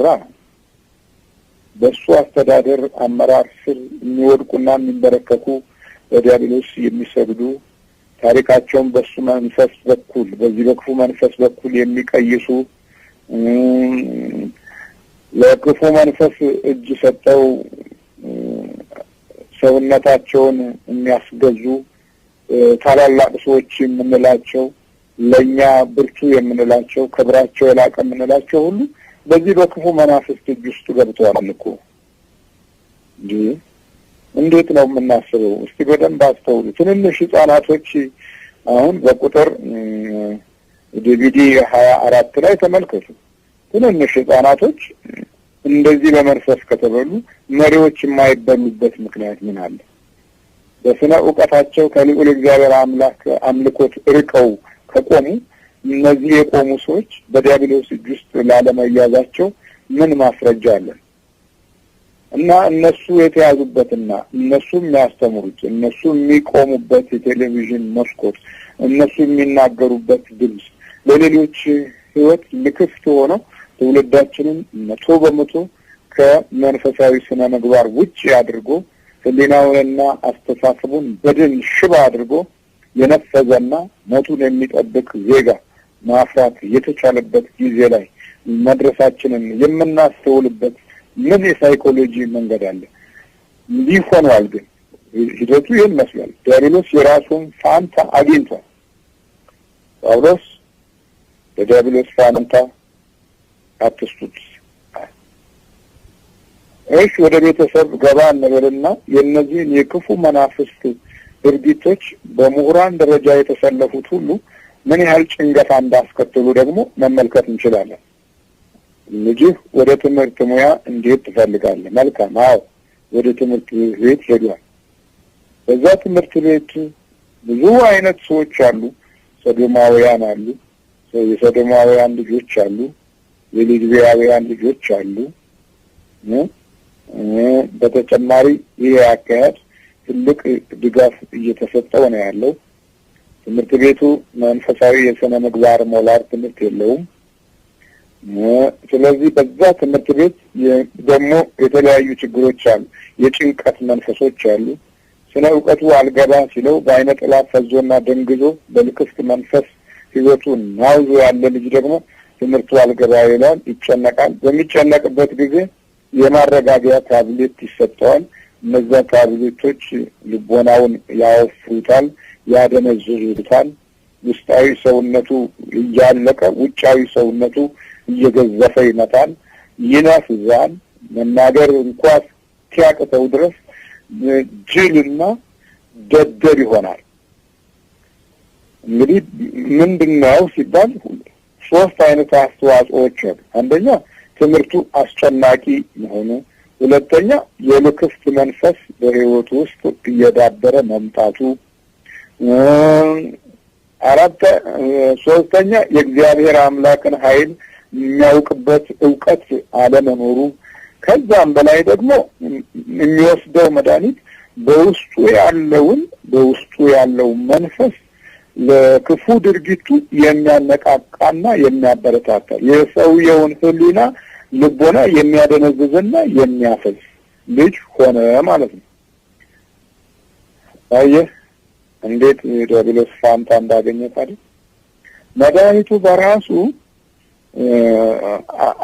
እየመራ በሱ አስተዳደር አመራር ስር የሚወድቁና የሚንበረከኩ በዲያብሎስ የሚሰግዱ ታሪካቸውን በሱ መንፈስ በኩል በዚህ በክፉ መንፈስ በኩል የሚቀይሱ ለክፉ መንፈስ እጅ ሰጠው ሰውነታቸውን የሚያስገዙ ታላላቅ ሰዎች የምንላቸው ለኛ ብርቱ የምንላቸው ክብራቸው የላቀ የምንላቸው ሁሉ በዚህ በክፉ መናፍስት እጅ ውስጥ ገብተዋል እኮ። እንዴት ነው የምናስበው? እስቲ በደንብ አስተውሉ። ትንንሽ ህፃናቶች አሁን በቁጥር ዲቪዲ 24 ላይ ተመልከቱ። ትንንሽ ህፃናቶች እንደዚህ በመንፈስ ከተበሉ መሪዎች የማይበሉበት ምክንያት ምን አለ? በስነ ዕውቀታቸው ከልዑል እግዚአብሔር አምላክ አምልኮት ርቀው ከቆሙ እነዚህ የቆሙ ሰዎች በዲያብሎስ እጅ ውስጥ ላለመያዛቸው ምን ማስረጃ አለ? እና እነሱ የተያዙበትና እነሱ የሚያስተምሩት እነሱ የሚቆሙበት የቴሌቪዥን መስኮት እነሱ የሚናገሩበት ድምፅ ለሌሎች ህይወት ልክፍት ሆነው ትውልዳችንን 100% ከመንፈሳዊ ስነ ምግባር ውጪ አድርጎ ህሊናውንና አስተሳሰቡን በድን ሽባ አድርጎ የነፈዘና ሞቱን የሚጠብቅ ዜጋ ማፍራት የተቻለበት ጊዜ ላይ መድረሳችንን የምናስተውልበት ምን የሳይኮሎጂ መንገድ አለ? ሊሆነዋል ግን ሂደቱ ይህን መስሏል። ዲያብሎስ የራሱን ፋንታ አግኝቷል። ጳውሎስ በዲያብሎስ ፋንታ አትስጡት። እሺ ወደ ቤተሰብ ገባ እንበልና የእነዚህን የክፉ መናፍስት ድርጊቶች በምሁራን ደረጃ የተሰለፉት ሁሉ ምን ያህል ጭንገፋ እንዳስከተሉ ደግሞ መመልከት እንችላለን። ልጅህ ወደ ትምህርት ሙያ እንዴት ትፈልጋለህ? መልካም። አዎ ወደ ትምህርት ቤት ሄዷል። በዛ ትምህርት ቤት ብዙ አይነት ሰዎች አሉ። ሰዶማውያን አሉ፣ የሰዶማውያን ልጆች አሉ፣ የሌዝቢያውያን ልጆች አሉ። በተጨማሪ ይሄ አካሄድ ትልቅ ድጋፍ እየተሰጠው ነው ያለው። ትምህርት ቤቱ መንፈሳዊ የስነ ምግባር ሞላር ትምህርት የለውም። ስለዚህ በዛ ትምህርት ቤት ደግሞ የተለያዩ ችግሮች አሉ። የጭንቀት መንፈሶች አሉ። ስለ ዕውቀቱ አልገባ ሲለው በአይነ ጥላ ፈዞና ደንግዞ በልክፍት መንፈስ ህይወቱን ናውዞ ያለ ልጅ ደግሞ ትምህርቱ አልገባ ይላል፣ ይጨነቃል። በሚጨነቅበት ጊዜ የማረጋጊያ ታብሌት ይሰጠዋል። እነዛ ታብሌቶች ልቦናውን ያወፍሩታል፣ ያደነዝዙታል። ውስጣዊ ሰውነቱ እያለቀ ውጫዊ ሰውነቱ እየገዘፈ ይመጣል፣ ይነፍዛል። መናገር እንኳን ሲያቅተው ድረስ ጅልና ደደር ይሆናል። እንግዲህ ምንድነው ሲባል 3 አይነት አስተዋጽኦዎች አሉ። አንደኛ ትምህርቱ አስጨናቂ መሆኑ፣ ሁለተኛ የልክፍት መንፈስ በህይወቱ ውስጥ እየዳበረ መምጣቱ፣ ሶስተኛ የእግዚአብሔር አምላክን ኃይል የሚያውቅበት ዕውቀት አለመኖሩ፣ ከዛም በላይ ደግሞ የሚወስደው መድኃኒት በውስጡ ያለው መንፈስ ለክፉ ድርጊቱ የሚያነቃቃና የሚያበረታታ የሰውየውን ህሊና ልቦና የሚያደነዝዝና የሚያፈዝ ልጅ ሆነ ማለት ነው። አየህ እንዴት ዲያብሎስ ፋንታ እንዳገኘ ታዲያ። መድኃኒቱ በራሱ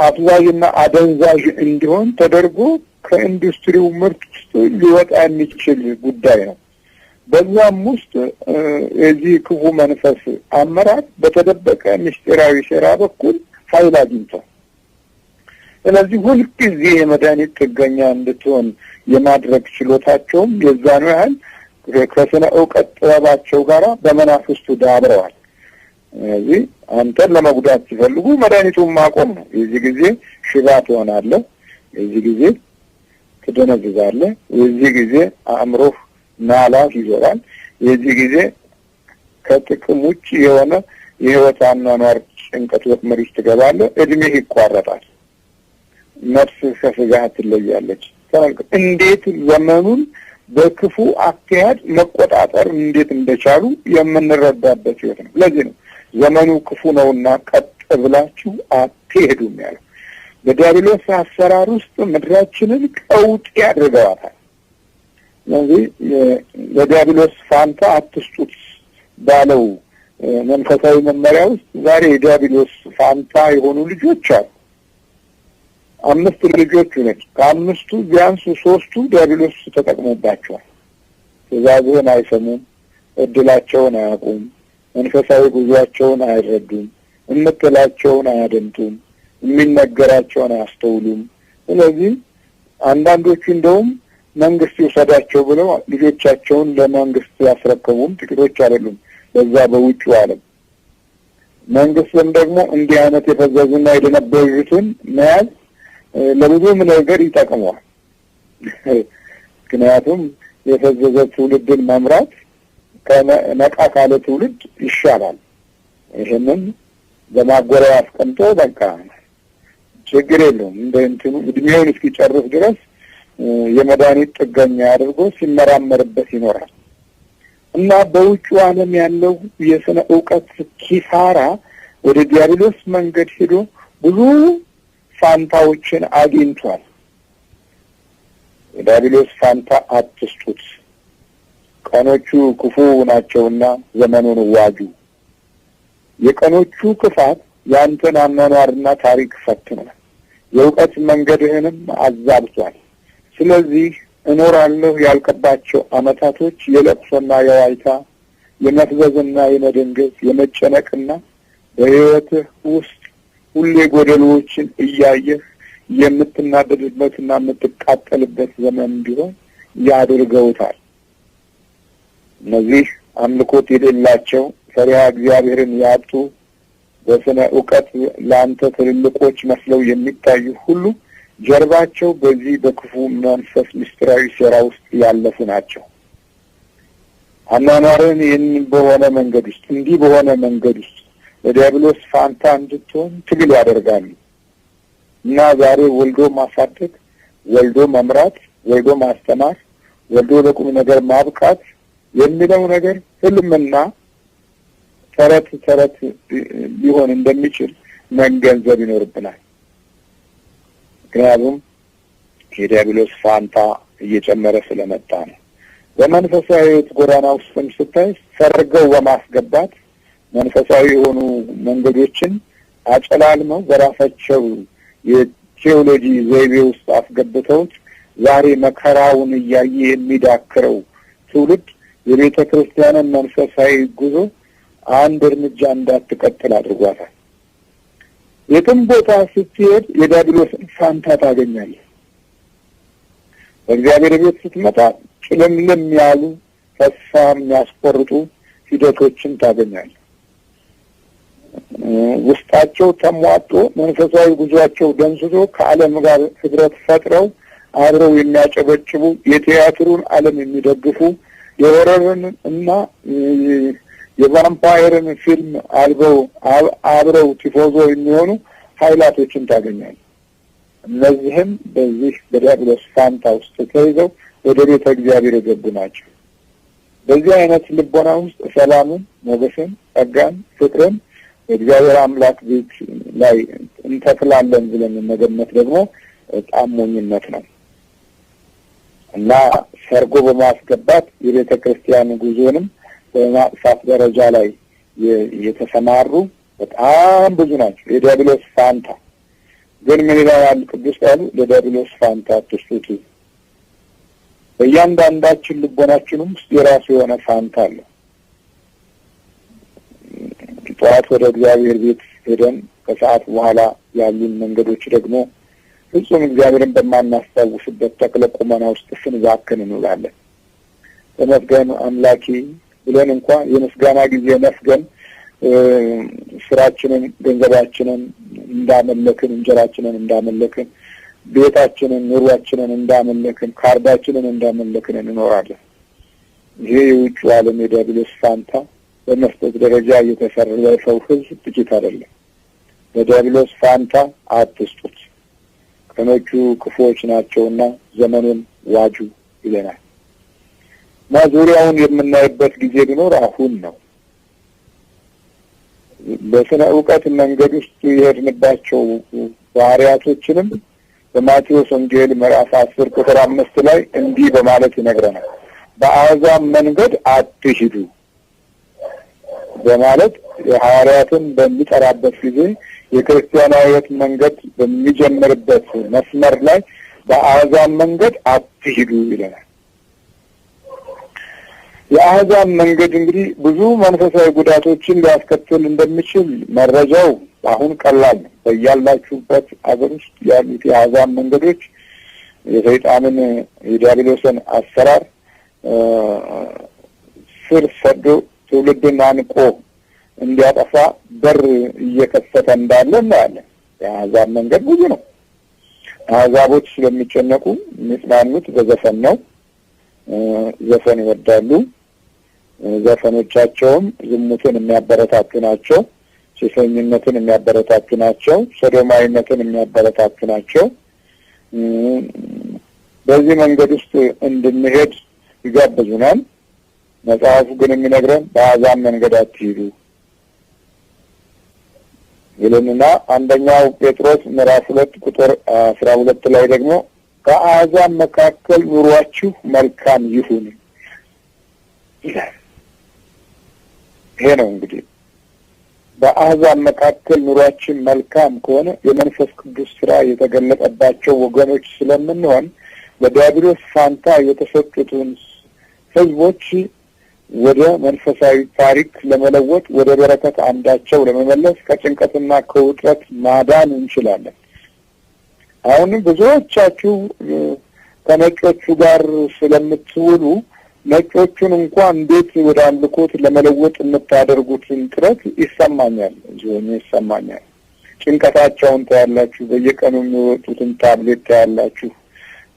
አፍዛዥና አደንዛዥ እንዲሆን ተደርጎ ከኢንዱስትሪው ምርት ውስጥ ሊወጣ የሚችል ጉዳይ ነው። በዛም ውስጥ የዚህ ክፉ መንፈስ አመራር በተደበቀ ምስጢራዊ ሴራ በኩል ኃይል አግኝቷል። ስለዚህ ሁልጊዜ የመድኃኒት ጥገኛ እንድትሆን የማድረግ ችሎታቸውም የዛኑ ያህል ከስነ ዕውቀት ጥበባቸው ጋር በመናፍስቱ ዳብረዋል። ስለዚህ አንተን ለመጉዳት ሲፈልጉ መድኃኒቱን ማቆም ነው። የዚህ ጊዜ ሽባ ትሆናለህ፣ የዚህ ጊዜ ትደነዝዛለህ፣ የዚህ ጊዜ አእምሮህ ናላፍ ይዞራል፣ የዚህ ጊዜ ከጥቅም ውጭ የሆነ የህይወት አኗኗር ጭንቀት ወጥመድ ውስጥ ትገባለህ፣ እድሜህ ይቋረጣል፣ ነፍስ ከስጋህ ትለያለች። ተመልከት እንዴት ዘመኑን በክፉ አካሄድ መቆጣጠር እንዴት እንደቻሉ የምንረዳበት ህይወት ነው። ለዚህ ነው ዘመኑ ክፉ ነውና ቀጥ ብላችሁ አትሄዱም ያለው። በዲያብሎስ አሰራር ውስጥ ምድራችንን ቀውጢ ያደርገዋታል። ስለዚህ ለዲያብሎስ ፋንታ አትስጡት ባለው መንፈሳዊ መመሪያ ውስጥ ዛሬ የዲያብሎስ ፋንታ የሆኑ ልጆች አሉ። 5 ልጆች ነች። ከ5ቱ ቢያንስ 3ቱ ዲያብሎስ ተጠቅሞባቸዋል። ትእዛዝህን አይሰሙም፣ እድላቸውን አያውቁም፣ መንፈሳዊ ጉዟቸውን አይረዱም፣ እምትላቸውን አያደምጡም፣ የሚነገራቸውን አያስተውሉም። ስለዚህ አንዳንዶቹ እንደውም መንግስት ይውሰዳቸው ብለው ልጆቻቸውን ለመንግስት ያስረከቡም ጥቂቶች አይደሉም። በዛ በውጭው ዓለም መንግስትም ደግሞ እንዲህ አይነት የፈዘዙና የደነበዙትን መያዝ ለብዙም ነገር ይጠቅመዋል። ምክንያቱም የፈዘዘ ትውልድን መምራት ከነቃ ካለ ትውልድ ይሻላል። ይህንን በማጎሪያ አስቀምጦ በቃ ችግር የለውም እንደ እንትኑ እድሜውን እስኪጨርስ ድረስ የመድኃኒት ጥገኛ አድርጎ ሲመራመርበት ይኖራል። እና በውጭው ዓለም ያለው የስነ ዕውቀት ኪሳራ ወደ ዲያብሎስ መንገድ ሄዶ ብዙ ፋንታዎችን አግኝቷል። የዲያብሎስ ፋንታ አትስጡት፣ ቀኖቹ ክፉ ናቸውና ዘመኑን ዋጁ። የቀኖቹ ክፋት ያንተን አኗኗርና ታሪክ ፈትኗል፣ የእውቀት መንገድህንም አዛብቷል። ስለዚህ እኖራለሁ ያልከባቸው ዓመታቶች የለቅሶና የዋይታ የመፍዘዝና የመደንገዝ የመጨነቅና በሕይወትህ ውስጥ ሁሌ ጎደሎዎችን እያየህ የምትናደድበትና የምትቃጠልበት ዘመን እንዲሆን ያድርገውታል። እነዚህ አምልኮት የሌላቸው ፈሪሃ እግዚአብሔርን ያጡ በስነ ዕውቀት ለአንተ ትልልቆች መስለው የሚታዩ ሁሉ ጀርባቸው በዚህ በክፉ መንፈስ ምስጢራዊ ሴራ ውስጥ ያለፉ ናቸው። አኗኗርን ይህን በሆነ መንገድ ውስጥ እንዲህ በሆነ መንገድ ውስጥ ለዲያብሎስ ፋንታ እንድትሆን ትግል ያደርጋሉ እና ዛሬ ወልዶ ማሳደግ፣ ወልዶ መምራት፣ ወልዶ ማስተማር፣ ወልዶ ለቁም ነገር ማብቃት የሚለው ነገር ህልምና ተረት ሊሆን እንደሚችል መገንዘብ ይኖርብናል። ምክንያቱም የዲያብሎስ ፋንታ እየጨመረ ስለመጣ ነው። በመንፈሳዊ ጎዳና ውስጥም ስታይ ሰርገው በማስገባት መንፈሳዊ የሆኑ መንገዶችን አጨላልመው በራሳቸው የቴዎሎጂ ዘይቤ ውስጥ አስገብተውት ዛሬ መከራውን እያየ የሚዳክረው ትውልድ የቤተ ክርስቲያንን መንፈሳዊ ጉዞ አንድ እርምጃ እንዳትቀጥል አድርጓታል። የትም ቦታ ስትሄድ የዲያብሎስን ፋንታ ታገኛለህ። በእግዚአብሔር ቤት ስትመጣ ጭልምልም ያሉ ተስፋ የሚያስቆርጡ ሂደቶችን ታገኛለህ። ውስጣቸው ተሟጦ መንፈሳዊ ጉዟቸው ደንስቶ ከዓለም ጋር ህብረት ፈጥረው አብረው የሚያጨበጭቡ የቲያትሩን ዓለም የሚደግፉ የሆረርን እና የቫምፓየርን ፊልም አብረው ቲፎዞ የሚሆኑ ኃይላቶችን ታገኛለህ። እነዚህም በዚህ በዲያብሎስ ፋንታ ውስጥ ተይዘው ወደ ቤተ እግዚአብሔር የገቡ ናቸው። በዚህ አይነት ልቦና ውስጥ ሰላምን፣ ሞገስን፣ ጸጋን፣ ፍቅርን እግዚአብሔር አምላክ ቤት ላይ እንተክላለን ብለን መገመት ደግሞ በጣም ሞኝነት ነው እና ሰርጎ በማስገባት የቤተ ክርስቲያን ጉዞንም በማጥፋት ደረጃ ላይ የተሰማሩ በጣም ብዙ ናቸው። የዲያብሎስ ፋንታ ግን ምን ይላል ቅዱስ ቃሉ? ለዲያብሎስ ፋንታ አትስጡት። በእያንዳንዳችን ልቦናችንም ውስጥ የራሱ የሆነ ፋንታ አለ። ጠዋት ወደ እግዚአብሔር ቤት ሄደን ከሰዓት በኋላ ያሉን መንገዶች ደግሞ ፍጹም እግዚአብሔርን በማናስታውስበት ተክለ ቁመና ውስጥ ስንባክን እንውላለን። ተመስገን አምላኬ ብለን እንኳን የምስጋና ጊዜ ነፍገን ስራችንን፣ ገንዘባችንን እንዳመለክን፣ እንጀራችንን እንዳመለክን፣ ቤታችንን፣ ኑሯችንን እንዳመለክን፣ ካርዳችንን እንዳመለክን እንኖራለን። ይሄ የውጭ ዓለም የዲያብሎስ ፋንታ በመስጠት ደረጃ የተሰረፈው ህዝብ ጥቂት አይደለም። በዲያብሎስ ፋንታ አትስጡት፣ ቀኖቹ ክፉዎች ናቸውና ዘመኑን ዋጁ ይለናል። እና ዙሪያውን የምናይበት ጊዜ ቢኖር አሁን ነው። በስነ ዕውቀት መንገድ ውስጥ የሄድንባቸው ባህሪያቶችንም በማቴዎስ ወንጌል ምዕራፍ 10 ቁጥር 5 ላይ እንዲህ በማለት ይነግረናል። በአሕዛብ መንገድ አትሂዱ በማለት የሐዋርያትን በሚጠራበት ጊዜ የክርስቲያናዊት መንገድ በሚጀምርበት መስመር ላይ በአሕዛብ መንገድ አትሂዱ ይለናል። የአሕዛብ መንገድ እንግዲህ ብዙ መንፈሳዊ ጉዳቶችን ሊያስከትል እንደሚችል መረጃው አሁን ቀላል ነው። በያላችሁበት አገር ውስጥ ያሉት የአሕዛብ መንገዶች የሰይጣንን የዲያብሎስን አሰራር ስር ሰዶ ትውልድን አንቆ እንዲያጠፋ በር እየከፈተ እንዳለ እናያለን። የአሕዛብ መንገድ ብዙ ነው። አሕዛቦች ስለሚጨነቁ የሚጽናኑት በዘፈን ነው። ዘፈን ይወዳሉ። ዘፈኖቻቸውም ዝሙትን የሚያበረታቱ ናቸው። ሴሰኝነትን የሚያበረታቱ ናቸው። ሶዶማዊነትን የሚያበረታቱ ናቸው። በዚህ መንገድ ውስጥ እንድንሄድ ይጋብዙናል። መጽሐፉ ግን የሚነግረን በአሕዛብ መንገድ አትሂዱ ይለንና አንደኛው ጴጥሮስ ምዕራፍ 2 ቁጥር 12 ላይ ደግሞ ከአሕዛብ መካከል ኑሯችሁ መልካም ይሁን ይላል። ይሄ ነው እንግዲህ በአሕዛብ መካከል ኑሯችን መልካም ከሆነ የመንፈስ ቅዱስ ስራ የተገለጠባቸው ወገኖች ስለምንሆን በዲያብሎስ ፋንታ የተሰጡትን ህዝቦች ወደ መንፈሳዊ ታሪክ ለመለወጥ ወደ በረከት አንዳቸው ለመመለስ ከጭንቀትና ከውጥረት ማዳን እንችላለን። አሁን ብዙዎቻችሁ ከነጮቹ ጋር ስለምትውሉ ነጮቹን እንኳን እንዴት ወደ አምልኮት ለመለወጥ የምታደርጉትን ጥረት ይሰማኛል። ጭንቀታቸውን ታያላችሁ። በየቀኑ የሚወጡትን ታብሌት ታያላችሁ።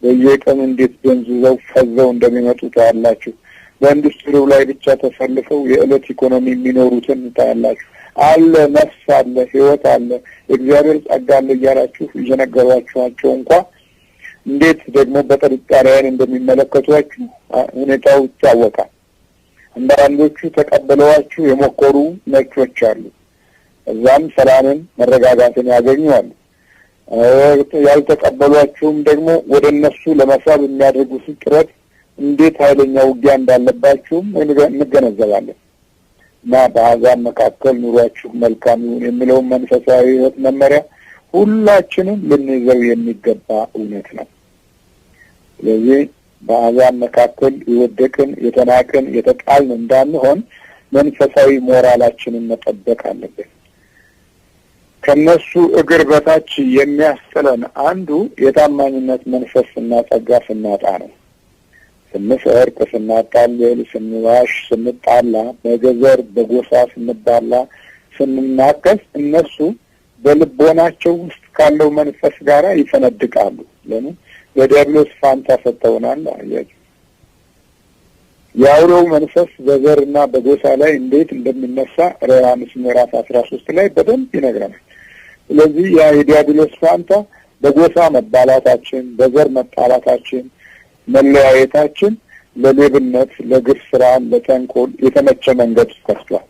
በየቀኑ እንዴት ደንዝዘው ፈዘው እንደሚመጡ ታያላችሁ። በኢንዱስትሪው ላይ ብቻ ተሰልፈው የዕለት ኢኮኖሚ የሚኖሩትን ታያላችሁ። አለ ነፍስ አለ፣ ህይወት አለ፣ የእግዚአብሔር ጸጋ አለ እያላችሁ እየነገሯችኋቸው እንኳን እንዴት ደግሞ በጥርጣሬ እንደሚመለከቷችሁ ሁኔታው ይታወቃል። አንዳንዶቹ ተቀበለዋችሁ የሞከሩ ነጮች አሉ። እዛም ሰላምን መረጋጋትን ያገኛሉ። ያልተቀበሏችሁም ደግሞ ወደ እነሱ ለመሳብ የሚያደርጉት ጥረት እንዴት ኃይለኛ ውጊያ እንዳለባችሁም እንገነዘባለን። እና በአሕዛብ መካከል ኑሯችሁ መልካም ይሁን የሚለውን መንፈሳዊ ሕይወት መመሪያ ሁላችንም ልንይዘው የሚገባ እውነት ነው። ስለዚህ በአሕዛብ መካከል የወደቅን የተናቅን የተጣልን እንዳንሆን መንፈሳዊ ሞራላችንን መጠበቅ አለብን። ከነሱ እግር በታች የሚያስጥለን አንዱ የታማኝነት መንፈስና ጸጋ ስናጣ ነው። ስንሰርቅ፣ ስናታልል፣ ስንዋሽ፣ ስንጣላ፣ በገዘር በጎሳ ስንባላ፣ ስንናከስ እነሱ በልቦናቸው ውስጥ ካለው መንፈስ ጋር ይፈነድቃሉ። ለምን? በዲያብሎስ ፋንታ ሰጥተውናል። አያችሁ፣ የአውሬው መንፈስ በዘርና በጎሳ ላይ እንዴት እንደሚነሳ ራዕይ ምዕራፍ 13 ላይ በደንብ ይነግረናል። ስለዚህ ያ የዲያብሎስ ፋንታ በጎሳ መባላታችን፣ በዘር መጣላታችን፣ መለያየታችን ለሌብነት፣ ለግፍ ስራ፣ ለተንኮል የተመቸ መንገድ ከፍቷል።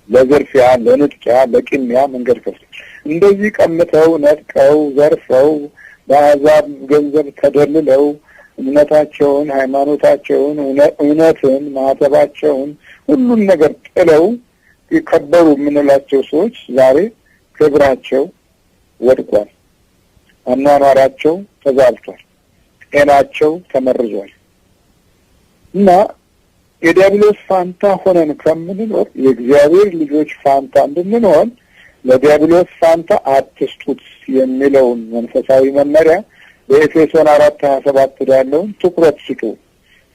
ለዝርፊያ፣ ለንጥቂያ፣ ለቅሚያ መንገድ ከፍቷል። እንደዚህ ቀምተው ነጥቀው ዘርፈው በአሕዛብ ገንዘብ ተደልለው እምነታቸውን፣ ሃይማኖታቸውን፣ እውነትን፣ ማህተባቸውን ሁሉን ነገር ጥለው የከበሩ የምንላቸው ሰዎች ዛሬ ክብራቸው ወድቋል። አኗኗራቸው ተዛብቷል። ጤናቸው ተመርዟል። እና የዲያብሎስ ፋንታ ሆነን ከምንኖር የእግዚአብሔር ልጆች ፋንታ እንድንሆን ለዲያብሎስ ፋንታ አትስጡት የሚለውን መንፈሳዊ መመሪያ በኤፌሶን 4:27 ያለውን ትኩረት ስጡ።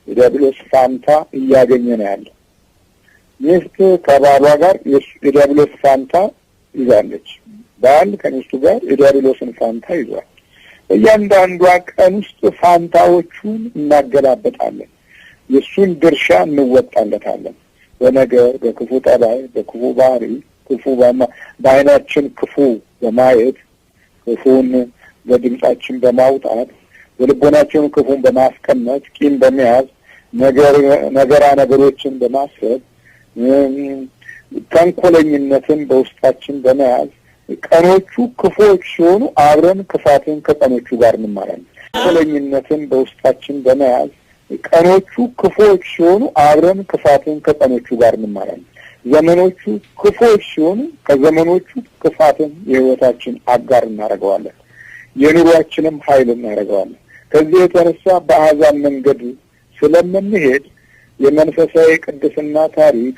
የዲያብሎስ ፋንታ እያገኘ ነው ያለው። ሚስት ከባሏ ጋር የዲያብሎስ ፋንታ ይዛለች። ባል ከሚስቱ ጋር የዲያብሎስን ፋንታ ይዟል። በእያንዳንዷ ቀን ውስጥ ፋንታዎቹን እናገላበጣለን። የእሱን ድርሻ እንወጣለታለን። በነገር፣ በክፉ ጠባይ፣ በክፉ ባህሪ፣ ክፉ በዓይናችን ክፉ በማየት ክፉን በድምጻችን በማውጣት በልቦናችን ክፉን በማስቀመጥ ቂም በመያዝ ነገራ ነገሮችን በማሰብ ተንኮለኝነትን በውስጣችን በመያዝ ቀኖቹ ክፉዎች ሲሆኑ አብረን ክፋትን ከቀኖቹ ጋር እንማራለን። ተንኮለኝነትን በውስጣችን በመያዝ ቀኖቹ ክፉዎች ሲሆኑ አብረን ክፋትን ከቀኖቹ ጋር እንማራለን። ዘመኖቹ ክፉዎች ሲሆኑ ከዘመኖቹ ክፋትን የህይወታችን አጋር እናደርገዋለን። የኑሯችንም ኃይል እናደርገዋለን። ከዚህ የተነሳ በአሕዛብ መንገድ ስለምንሄድ የመንፈሳዊ ቅድስና ታሪክ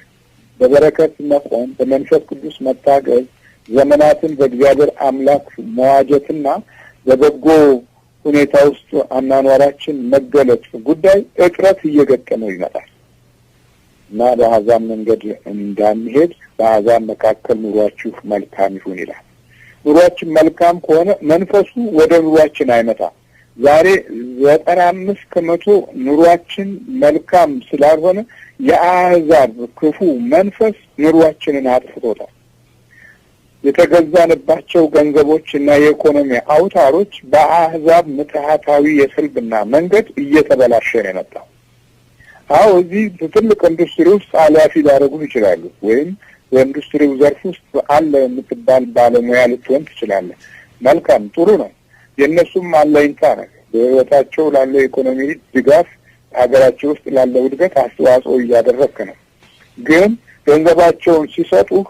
በበረከት መቆም፣ በመንፈስ ቅዱስ መታገዝ፣ ዘመናትን በእግዚአብሔር አምላክ መዋጀትና በበጎ ሁኔታ ውስጥ አናኗራችን መገለጥ ጉዳይ እጥረት እየገጠመው ይመጣል እና በአሕዛብ መንገድ እንዳንሄድ በአሕዛብ መካከል ኑሯችሁ መልካም ይሁን ይላል። ኑሯችን መልካም ከሆነ መንፈሱ ወደ ኑሯችን አይመጣም። ዛሬ 95% ኑሯችን መልካም ስላልሆነ የአሕዛብ ክፉ መንፈስ ኑሯችንን አጥፍቶታል። የተገዛንባቸው ገንዘቦች እና የኢኮኖሚ አውታሮች በአሕዛብ ምትሃታዊ የስልብና መንገድ እየተበላሸ ነው የመጣው። አዎ እዚህ ትልቅ ኢንዱስትሪ ውስጥ ኃላፊ ሊያደርጉ ይችላሉ፣ ወይም በኢንዱስትሪው ዘርፍ ውስጥ አለ የምትባል ባለሙያ ልትሆን ትችላለህ። መልካም ጥሩ ነው። የእነሱም አለኝታ ነው። በሕይወታቸው ላለው ኢኮኖሚ ድጋፍ ሀገራቸው ውስጥ ላለው እድገት አስተዋጽኦ እያደረግክ ነው። ግን ገንዘባቸውን ሲሰጡህ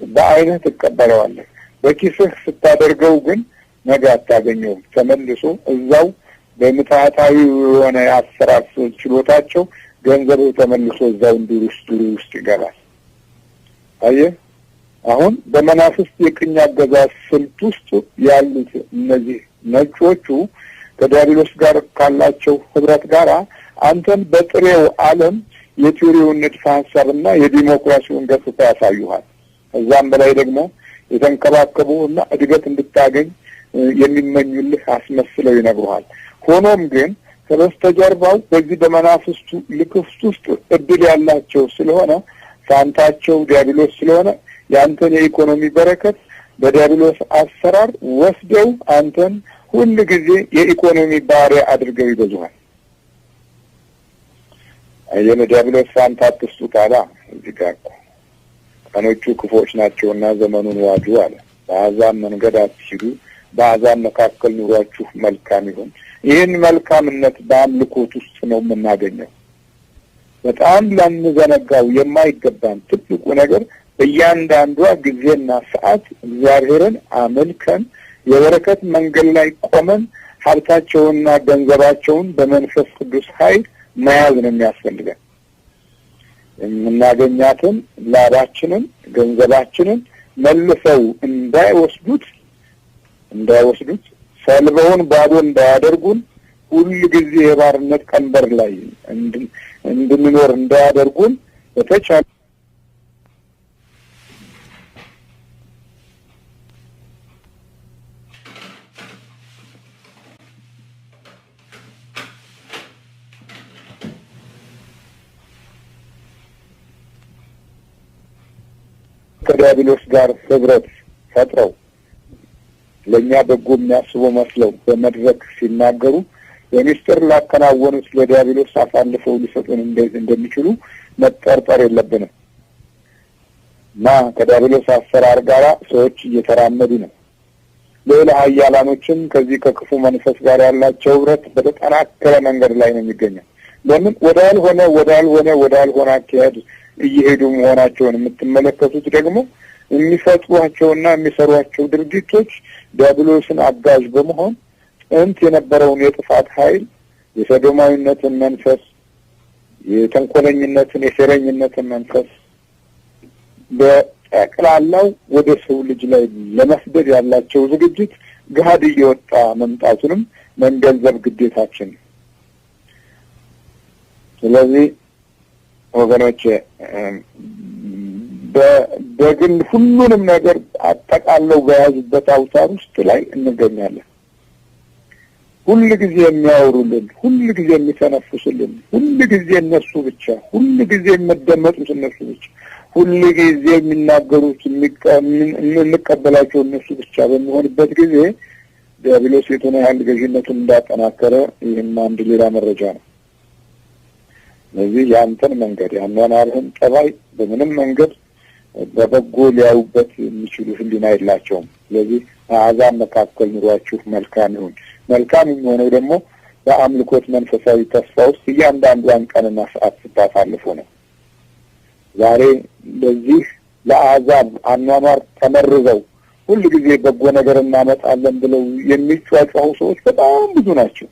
በአይነህ ትቀበለዋለህ። በኪስህ ስታደርገው ግን ነገ አታገኘውም። ተመልሶ እዛው በምትሃታዊ የሆነ የአሰራር ችሎታቸው ገንዘቡ ተመልሶ እዛው ዱር ውስጥ ይገባል። አየህ፣ አሁን በመናፍስት የቅኝ አገዛዝ ስልት ውስጥ ያሉት እነዚህ ነጮቹ ከዲያብሎስ ጋር ካላቸው ህብረት ጋር አንተን በጥሬው ዓለም የቲዮሪውን ንድፈ ሀሳብና የዲሞክራሲውን ገጽታ ያሳዩሃል። እዛም በላይ ደግሞ የተንከባከቡና እድገት እንድታገኝ የሚመኙልህ አስመስለው ይነግሩሃል። ሆኖም ግን ከበስተጀርባው በዚህ በመናፍስቱ ልክፍት ውስጥ እድል ያላቸው ስለሆነ ፋንታቸው ዲያብሎስ ስለሆነ ያንተን የኢኮኖሚ በረከት በዲያብሎስ አሰራር ወስደው አንተን ሁሉ ጊዜ የኢኮኖሚ ባሪያ አድርገው ይገዙሃል። አየነ ዲያብሎስ ፋንታ አትስጡ ታላ እዚህ ጋር ቀኖቹ ክፉዎች ናቸውና ዘመኑን ዋጁ አለ። በአሕዛብ መንገድ አትሂዱ፣ በአሕዛብ መካከል ኑሯችሁ መልካም ይሁን። ይህን መልካምነት በአምልኮት ውስጥ ነው የምናገኘው። በጣም ላንዘነጋው የማይገባን ትልቁ ነገር በእያንዳንዷ ጊዜና ሰዓት እግዚአብሔርን አመልከን የበረከት መንገድ ላይ ቆመን ሀብታቸውንና ገንዘባቸውን በመንፈስ ቅዱስ ኃይል መያዝ ነው የሚያስፈልገን። የምናገኛትን ላባችንን ገንዘባችንን መልሰው እንዳይወስዱት ሰልበውን ባዶ እንዳያደርጉን ሁሉ ጊዜ የባርነት ቀንበር ላይ እንድንኖር እንዳያደርጉን በተቻለ ከዲያብሎስ ጋር ህብረት ፈጥረው ለኛ በጎ የሚያስቡ መስለው በመድረክ ሲናገሩ የሚስጥር ላከናወኑት ለዲያብሎስ አሳልፈው ሊሰጡን እንደሚችሉ መጠርጠር የለብንም እና ከዲያብሎስ አሰራር ጋር ሰዎች እየተራመዱ ነው። ሌላ ኃያላኖችም ከዚህ ከክፉ መንፈስ ጋር ያላቸው ህብረት በተጠናከረ መንገድ ላይ ነው የሚገኘው። ለምን ወዳልሆነ አካሄድ እየሄዱ መሆናቸውን የምትመለከቱት ደግሞ የሚፈጥሯቸውና የሚሰሯቸው ድርጊቶች ዲያብሎስን አጋዥ በመሆን ጥንት የነበረውን የጥፋት ኃይል፣ የሰዶማዊነትን መንፈስ፣ የተንኮለኝነትን፣ የሴረኝነትን መንፈስ በጠቅላላው ወደ ሰው ልጅ ላይ ለመስደድ ያላቸው ዝግጅት ገሃድ እየወጣ መምጣቱንም መገንዘብ ግዴታችን። ስለዚህ ወገኖች በግል ሁሉንም ነገር አጠቃለው በያዙበት አውታር ውስጥ ላይ እንገኛለን። ሁሉ ጊዜ የሚያወሩልን፣ ሁሉ ጊዜ የሚተነፍሱልን፣ ሁሉ ጊዜ እነሱ ብቻ፣ ሁሉ ጊዜ የሚደመጡት እነሱ ብቻ፣ ሁሉ ጊዜ የሚናገሩት የምንቀበላቸው እነሱ ብቻ በሚሆንበት ጊዜ ዲያብሎስ የቱን ያህል ገዥነቱን እንዳጠናከረ ይህም አንድ ሌላ መረጃ ነው። ስለዚህ ያንተን መንገድ ያኗኗርህን ጠባይ በምንም መንገድ በበጎ ሊያዩበት የሚችሉ ህሊና የላቸውም። ስለዚህ አሕዛብ መካከል ኑሯችሁ መልካም ይሁን። መልካም የሚሆነው ደግሞ በአምልኮት መንፈሳዊ ተስፋ ውስጥ እያንዳንዷን ቀንና ሰዓት ስታሳልፉ ነው። ዛሬ በዚህ ለአሕዛብ አኗኗር ተመርዘው ሁሉ ጊዜ በጎ ነገር እናመጣለን ብለው የሚጫጫሁ ሰዎች በጣም ብዙ ናቸው።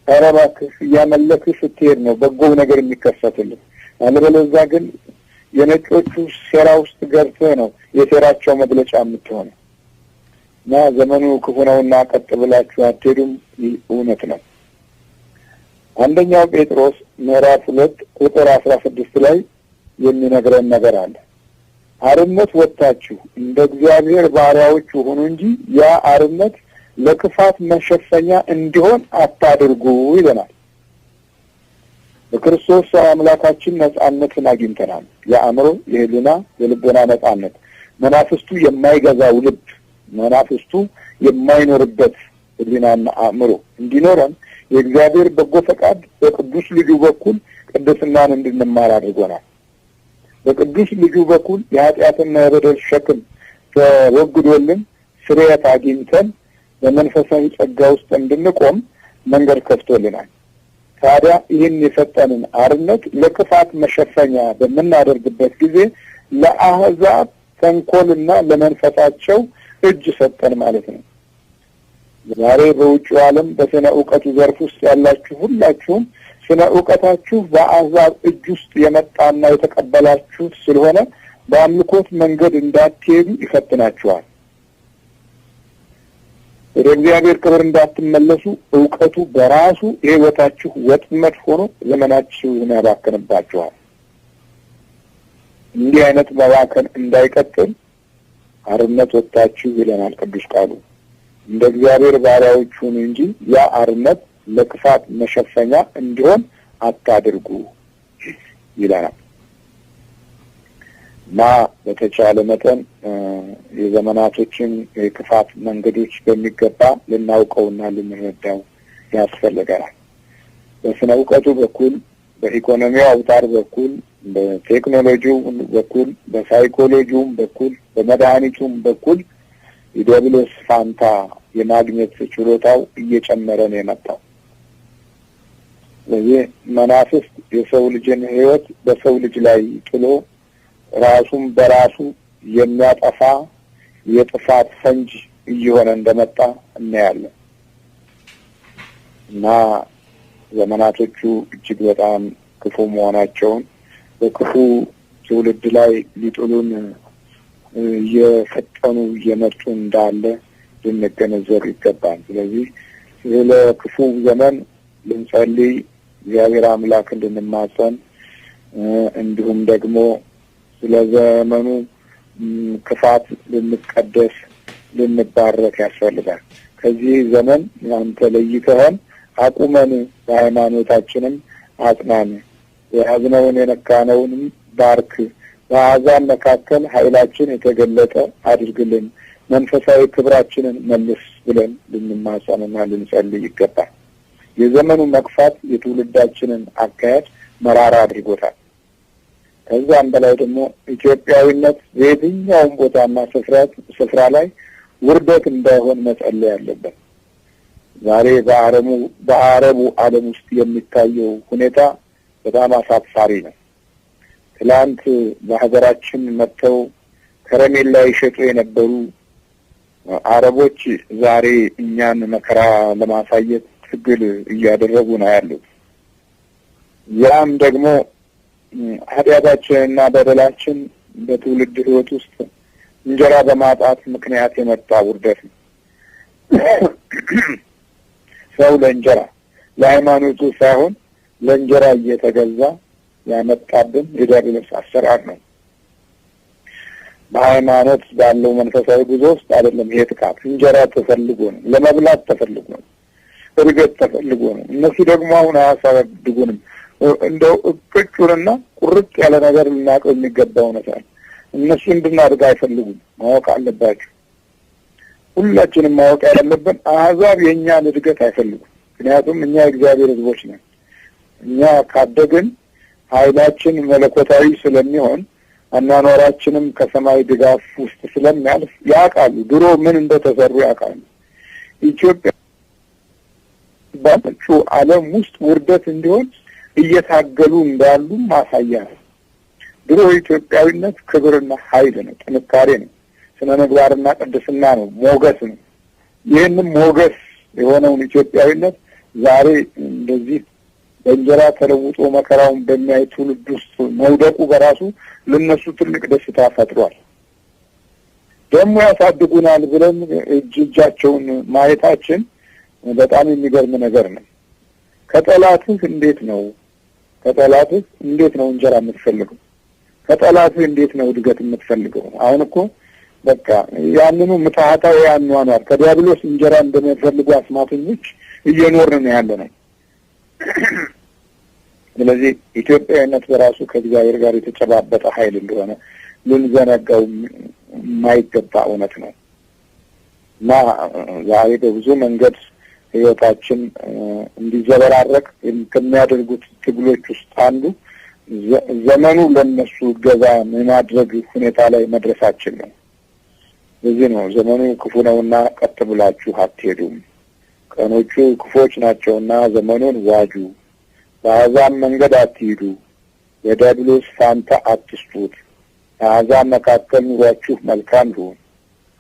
ኧረ እባክህ እያመለክህ ስትሄድ ነው በጎው ነገር የሚከሰትልህ። አለበለዚያ ግን የነጮቹ ሴራ ውስጥ ገብተህ ነው የሴራቸው መግለጫ የምትሆነው። እና ዘመኑ ክፉ ነውና ቀጥ ብላችሁ አትሄዱም። እውነት ነው። አንደኛው ጴጥሮስ ምዕራፍ 2 ቁጥር 16 ላይ የሚነግረን ነገር አለ። አርነት ወጥታችሁ እንደ እግዚአብሔር ባሪያዎች ሁኑ እንጂ ያ አርነት ለክፋት መሸፈኛ እንዲሆን አታድርጉ ይለናል። በክርስቶስ አምላካችን ነጻነትን አግኝተናል። የአእምሮ፣ የህሊና፣ የልቦና ነጻነት፣ መናፍስቱ የማይገዛው ልብ፣ መናፍስቱ የማይኖርበት ህሊናና አእምሮ እንዲኖረን የእግዚአብሔር በጎ ፈቃድ በቅዱስ ልጁ በኩል ቅድስናን እንድንማር አድርጎናል። በቅዱስ ልጁ በኩል የኃጢአትና የበደል ሸክም ተወግዶልን ስርየት አግኝተን በመንፈሳዊ ጸጋ ውስጥ እንድንቆም መንገድ ከፍቶልናል። ታዲያ ይህን የሰጠንን አርነት ለክፋት መሸፈኛ በምናደርግበት ጊዜ ለአሕዛብ ተንኮልና ለመንፈሳቸው እጅ ሰጠን ማለት ነው። ዛሬ በውጭው ዓለም በስነ ዕውቀቱ ዘርፍ ውስጥ ያላችሁ ሁላችሁም ስነ ዕውቀታችሁ በአሕዛብ እጅ ውስጥ የመጣና የተቀበላችሁት ስለሆነ በአምልኮት መንገድ እንዳትሄዱ ይፈትናችኋል። ወደ እግዚአብሔር ክብር እንዳትመለሱ ዕውቀቱ በራሱ የሕይወታችሁ ወጥመድ ሆኖ ዘመናችሁን ያባክንባችኋል። እንዲህ አይነት መባከን እንዳይቀጥል አርነት ወጥታችሁ ይለናል ቅዱስ ቃሉ። እንደ እግዚአብሔር ባሪያዎች ሁኑ እንጂ ያ አርነት ለክፋት መሸፈኛ እንዲሆን አታድርጉ ይለናል። እና በተቻለ መጠን የዘመናቶችን የክፋት መንገዶች በሚገባ ልናውቀውና ልንረዳው ያስፈልገናል። በስነ ዕውቀቱ በኩል፣ በኢኮኖሚው አውታር በኩል፣ በቴክኖሎጂው በኩል፣ በሳይኮሎጂውም በኩል፣ በመድኃኒቱም በኩል የዲያብሎስ ፋንታ የማግኘት ችሎታው እየጨመረ ነው የመጣው። ስለዚህ መናፍስት የሰው ልጅን ሕይወት በሰው ልጅ ላይ ጥሎ ራሱም በራሱ የሚያጠፋ የጥፋት ፈንጅ እየሆነ እንደመጣ እናያለን። እና ዘመናቶቹ እጅግ በጣም ክፉ መሆናቸውን በክፉ ትውልድ ላይ ሊጥሉን እየፈጠኑ እየመጡ እንዳለ ልንገነዘብ ይገባል። ስለዚህ ስለ ክፉ ዘመን ልንጸልይ፣ እግዚአብሔር አምላክ እንድንማጸን፣ እንዲሁም ደግሞ ስለ ዘመኑ ክፋት ልንቀደስ ልንባረክ ያስፈልጋል። ከዚህ ዘመን አንተ ለይተኸን አቁመን በሃይማኖታችንም አጽናን፣ የያዝነውን የነካነውንም ባርክ፣ በአሕዛብ መካከል ኃይላችን የተገለጠ አድርግልን፣ መንፈሳዊ ክብራችንን መልስ ብለን ልንማጸንና ልንጸልይ ይገባል። የዘመኑ መቅፋት የትውልዳችንን አካሄድ መራራ አድርጎታል። ከዛም በላይ ደግሞ ኢትዮጵያዊነት በየትኛውም ቦታና ስፍራ ላይ ውርደት እንዳይሆን መጸለይ ያለበት። ዛሬ በአረቡ ዓለም ውስጥ የሚታየው ሁኔታ በጣም አሳፋሪ ነው። ትላንት በሀገራችን መጥተው ከረሜላ ይሸጡ የነበሩ አረቦች ዛሬ እኛን መከራ ለማሳየት ትግል እያደረጉ ነው ያሉት። ያም ደግሞ ኃጢአታችንና በደላችን በትውልድ ሕይወት ውስጥ እንጀራ በማጣት ምክንያት የመጣ ውርደት ነው። ሰው ለእንጀራ ለሃይማኖቱ ሳይሆን ለእንጀራ እየተገዛ ያመጣብን የዲያብሎስ አሰራር ነው። በሃይማኖት ባለው መንፈሳዊ ጉዞ ውስጥ አይደለም ይሄ ጥቃት። እንጀራ ተፈልጎ ነው፣ ለመብላት ተፈልጎ ነው፣ እርገት ተፈልጎ ነው። እነሱ ደግሞ አሁን አያሳድጉንም። እንደው እቅጩንና ቁርጥ ያለ ነገር ልናውቀው የሚገባው ነገር እነሱ እንድናድግ አይፈልጉም። ማወቅ አለባቸው። ሁላችንም ማወቅ ያለብን አሕዛብ የእኛን እድገት አይፈልጉም። ምክንያቱም እኛ የእግዚአብሔር ሕዝቦች ነን። እኛ ካደግን ኃይላችን መለኮታዊ ስለሚሆን አናኖራችንም ከሰማይ ድጋፍ ውስጥ ስለሚያልፍ ያውቃሉ፣ ድሮ ምን እንደተሰሩ ያውቃሉ። ኢትዮጵያ በመጪ ዓለም ውስጥ ውርደት እንዲሆን እየታገሉ እንዳሉ ማሳያ ነው። ድሮ ኢትዮጵያዊነት ክብርና ኃይል ነው፣ ጥንካሬ ነው፣ ስነ ምግባርና ቅድስና ነው፣ ሞገስ ነው። ይህንም ሞገስ የሆነውን ኢትዮጵያዊነት ዛሬ እንደዚህ በእንጀራ ተለውጦ መከራውን በሚያይ ትውልድ ውስጥ መውደቁ በራሱ ለነሱ ትልቅ ደስታ ፈጥሯል። ደግሞ ያሳድጉናል ብለን እጃቸውን ማየታችን በጣም የሚገርም ነገር ነው። ከጠላትህ እንዴት ነው እንጀራ የምትፈልገው? ከጠላትህ እንዴት ነው እድገት የምትፈልገው? አሁን እኮ በቃ ያንኑ ምትሃታዊ አኗኗር ከዲያብሎስ እንጀራ እንደሚፈልጉ አስማተኞች እየኖርን ነው ያለነው። ስለዚህ ኢትዮጵያዊነት በራሱ ከእግዚአብሔር ጋር የተጨባበጠ ኃይል እንደሆነ ልንዘነጋው የማይገባ እውነት ነው እና ዛሬ በብዙ መንገድ ህይወታችን እንዲዘበራረቅ ከሚያደርጉት ትግሎች ውስጥ አንዱ ዘመኑ ለነሱ ገዛ የማድረግ ሁኔታ ላይ መድረሳችን ነው። ለዚህ ነው ዘመኑ ክፉ ነውና ቀጥ ብላችሁ አትሄዱም፣ ቀኖቹ ክፎች ናቸውና ዘመኑን ዋጁ፣ በአሕዛብ መንገድ አትሂዱ፣ የዲያብሎስ ፋንታ አትስጡት፣ በአሕዛብ መካከል ኑሯችሁ መልካም ይሁን፣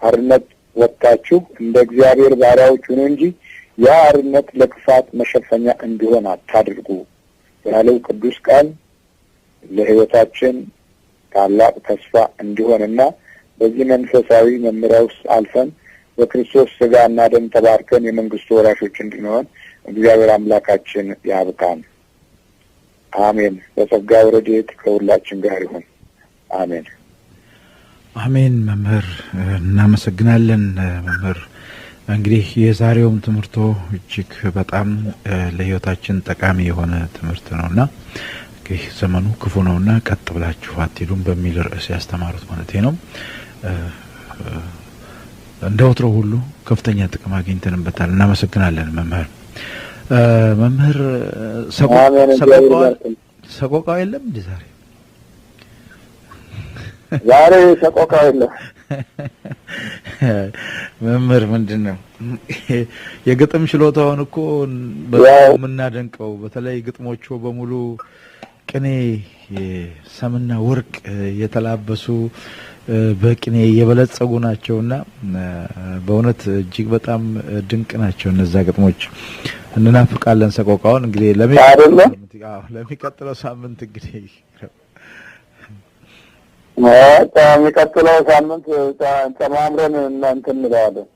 አርነት ወጥታችሁ እንደ እግዚአብሔር ባሪያዎች ሁኑ እንጂ ያ አርነት ለክፋት መሸፈኛ እንዲሆን አታድርጉ ያለው ቅዱስ ቃል ለህይወታችን ታላቅ ተስፋ እንዲሆንና በዚህ መንፈሳዊ መመሪያ ውስጥ አልፈን በክርስቶስ ሥጋና ደም ተባርከን የመንግስቱ ወራሾች እንድንሆን እግዚአብሔር አምላካችን ያብቃን። አሜን። በጸጋው ረድኤት ከሁላችን ጋር ይሁን። አሜን አሜን። መምህር እናመሰግናለን። መምህር እንግዲህ የዛሬውም ትምህርቶ እጅግ በጣም ለህይወታችን ጠቃሚ የሆነ ትምህርት ነውና ይህ ዘመኑ ክፉ ነውና ቀጥ ብላችሁ አትሄዱም በሚል ርዕስ ያስተማሩት ማለት ነው። እንደወትሮ ሁሉ ከፍተኛ ጥቅም አግኝተንበታል። እናመሰግናለን መምህር። መምህር ሰቆቃው የለም እንዴ ዛሬ? ዛሬ ሰቆቃው የለም። መምህር ምንድነው የግጥም ችሎታውን እኮ በጣም የምናደንቀው፣ በተለይ ግጥሞቹ በሙሉ ቅኔ ሰምና ወርቅ የተላበሱ በቅኔ የበለጸጉ ናቸውና በእውነት እጅግ በጣም ድንቅ ናቸው እነዛ ግጥሞች። እንናፍቃለን ሰቆቃውን። እንግዲህ ለሚቀጥለው ሳምንት እንግዲህ የሚቀጥለው ሳምንት ተማምረን እናንተ እንለዋለን።